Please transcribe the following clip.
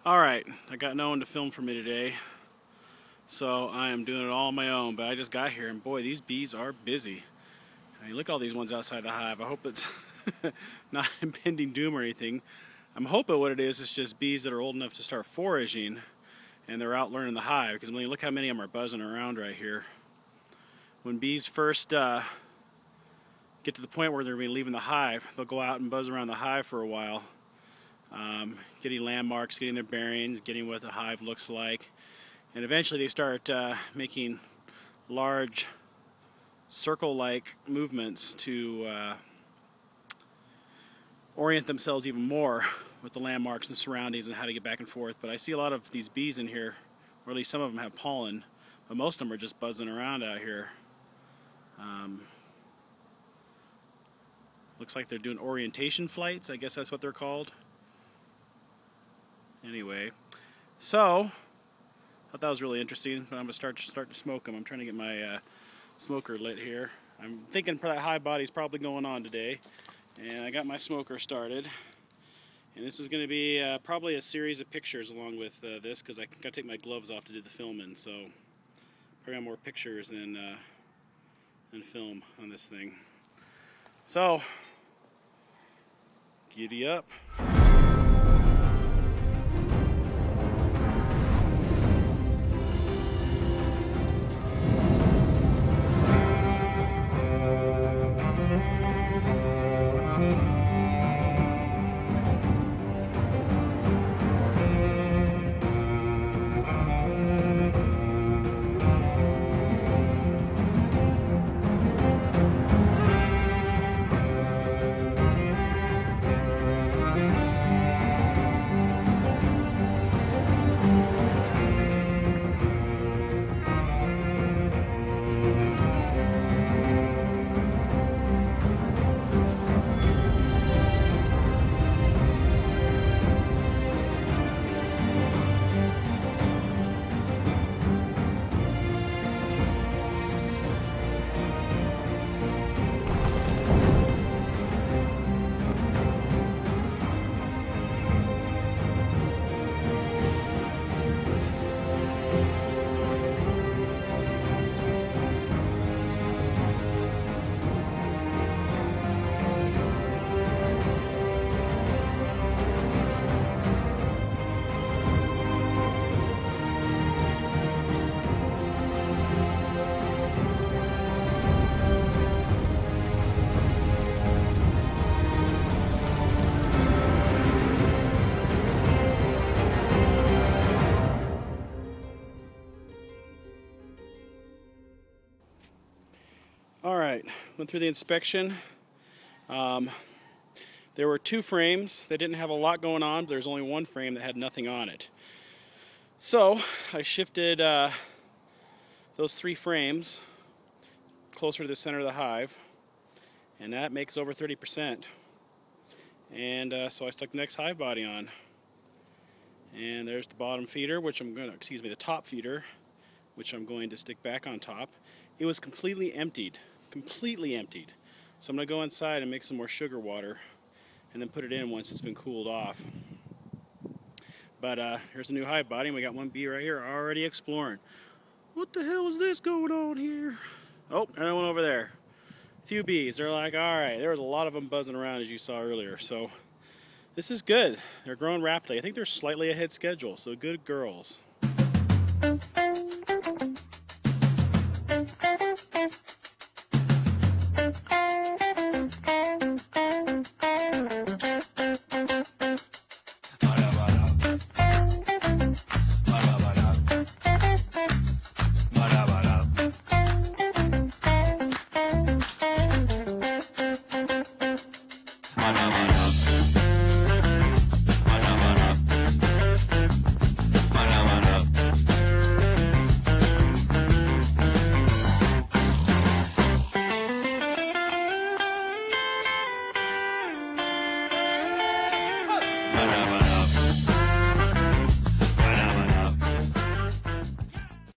Alright, I got no one to film for me today, so I am doing it all on my own, but I just got here and boy, these bees are busy. I mean, look at all these ones outside the hive. I hope it's not impending doom or anything. I'm hoping what it is just bees that are old enough to start foraging and they're out learning the hive, because I mean, look how many of them are buzzing around right here. When bees first get to the point where they're going to be leaving the hive, they'll go out and buzz around the hive for a while. Getting landmarks, getting their bearings, getting what the hive looks like, and eventually they start making large circle-like movements to orient themselves even more with the landmarks and surroundings and how to get back and forth. But I see a lot of these bees in here, or at least some of them have pollen, but most of them are just buzzing around out here. Looks like they're doing orientation flights, I guess that's what they're called. Anyway, so I thought that was really interesting, but I'm going to start to smoke them. I'm trying to get my smoker lit here. I'm thinking that hive body's probably going on today, and I got my smoker started. And this is going to be probably a series of pictures along with this, because I got to take my gloves off to do the filming, so probably got more pictures than film on this thing. So, giddy up. Alright, went through the inspection. There were 2 frames. They didn't have a lot going on, but there's only one frame that had nothing on it. So I shifted those 3 frames closer to the center of the hive, and that makes over 30%. And so I stuck the next hive body on. And there's the bottom feeder, which I'm going to, the top feeder, which I'm going to stick back on top. It was completely emptied. So I'm going to go inside and make some more sugar water and then put it in once it's been cooled off. But here's a new hive body, and we got one bee right here already exploring. What the hell is this going on here? Oh, another one over there. A few bees. They're like, alright, there was a lot of them buzzing around as you saw earlier. So this is good. They're growing rapidly. I think they're slightly ahead schedule, so good girls.